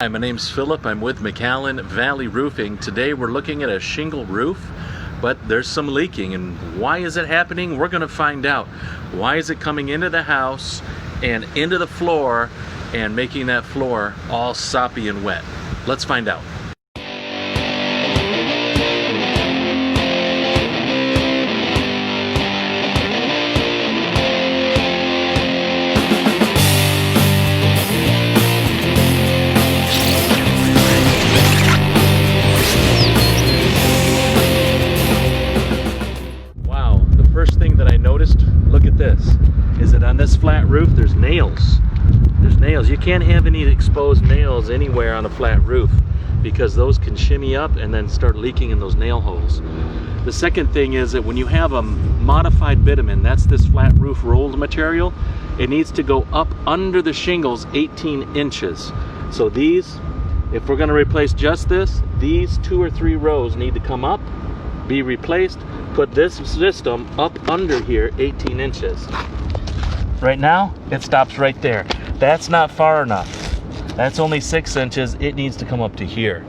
Hi, my name's Philip. I'm with Mcallen Valley Roofing. Today we're looking at a shingle roof, but there's some leaking. And why is it happening? We're going to find out. Why is it coming into the house and into the floor and making that floor all soppy and wet? Let's find out. First thing that I noticed, look at this, is that on this flat roof there's nails. There's nails. You can't have any exposed nails anywhere on a flat roof because those can shimmy up and then start leaking in those nail holes. The second thing is that when you have a modified bitumen, that's this flat roof rolled material, it needs to go up under the shingles 18 inches. So these, if we're going to replace just this, these 2 or 3 rows need to come up, be replaced. Put this system up under here 18 inches. Right now it stops right there. That's not far enough. That's only 6 inches. It needs to come up to here.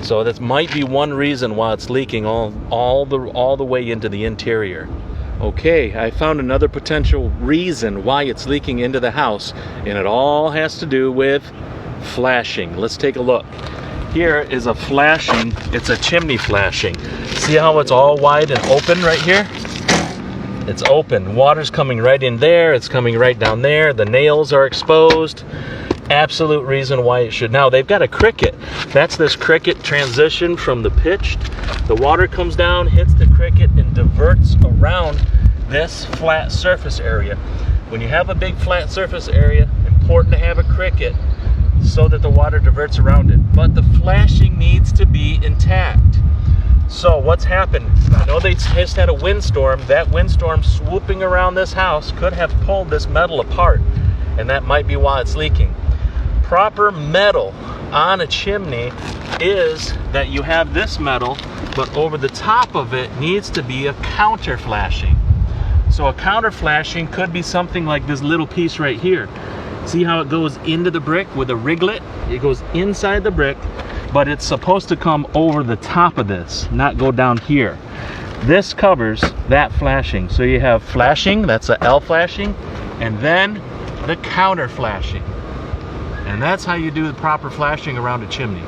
So that might be one reason why it's leaking all the way into the interior. Okay, I found another potential reason why it's leaking into the house, and it all has to do with flashing. Let's take a look. Here is a flashing, it's a chimney flashing. See how it's all wide and open right here? It's open. Water's coming right in there, it's coming right down there, the nails are exposed. Absolute reason why it should. Now they've got a cricket. That's this cricket transition from the pitched. The water comes down, hits the cricket, and diverts around this flat surface area. When you have a big flat surface area, important to have a cricket so that the water diverts around it. But the flashing needs to be intact. So what's happened? I know they just had a windstorm. That windstorm swooping around this house could have pulled this metal apart, and that might be why it's leaking. Proper metal on a chimney is that you have this metal, but over the top of it needs to be a counter flashing. So a counter flashing could be something like this little piece right here. See how it goes into the brick with a riglet? It goes inside the brick, but it's supposed to come over the top of this, not go down here. This covers that flashing. So you have flashing, that's a L flashing, and then the counter flashing. And that's how you do the proper flashing around a chimney.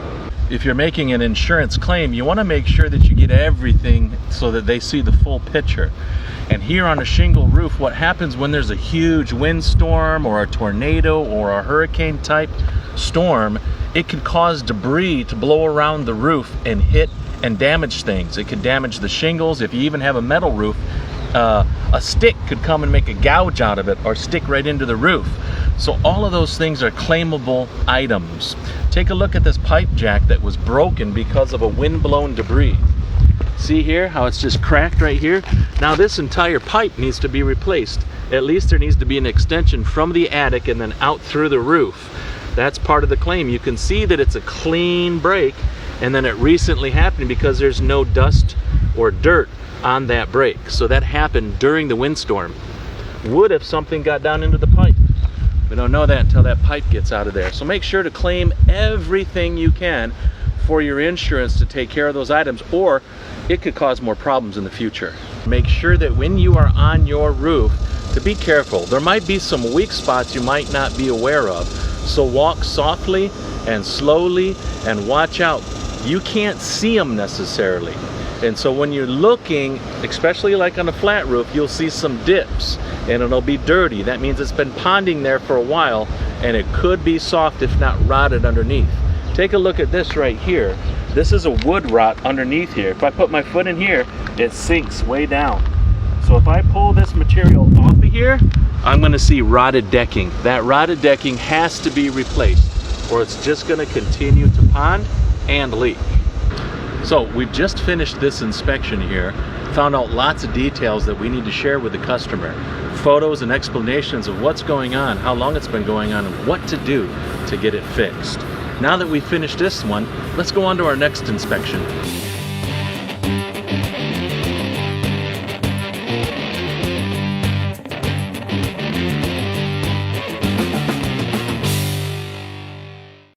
If you're making an insurance claim, you want to make sure that you get everything so that they see the full picture. And here on a shingle roof, what happens when there's a huge windstorm or a tornado or a hurricane type storm, it could cause debris to blow around the roof and hit and damage things. It could damage the shingles. If you even have a metal roof, a stick could come and make a gouge out of it or stick right into the roof. So all of those things are claimable items. Take a look at this pipe jack that was broken because of a wind-blown debris. See here how it's just cracked right here? Now this entire pipe needs to be replaced. At least there needs to be an extension from the attic and then out through the roof. That's part of the claim. You can see that it's a clean break, and then it recently happened because there's no dust or dirt on that break. So that happened during the windstorm. Would if something got down into the pipe. We don't know that until that pipe gets out of there. So make sure to claim everything you can for your insurance to take care of those items, or it could cause more problems in the future. Make sure that when you are on your roof to be careful. There might be some weak spots you might not be aware of. So walk softly and slowly and watch out. You can't see them necessarily. And so when you're looking, especially like on a flat roof, you'll see some dips and it'll be dirty. That means it's been ponding there for a while and it could be soft if not rotted underneath. Take a look at this right here. This is a wood rot underneath here. If I put my foot in here, it sinks way down. So if I pull this material off of here, I'm going to see rotted decking. That rotted decking has to be replaced or it's just going to continue to pond and leak. So we've just finished this inspection here, found out lots of details that we need to share with the customer. Photos and explanations of what's going on, how long it's been going on, and what to do to get it fixed. Now that we've finished this one, let's go on to our next inspection.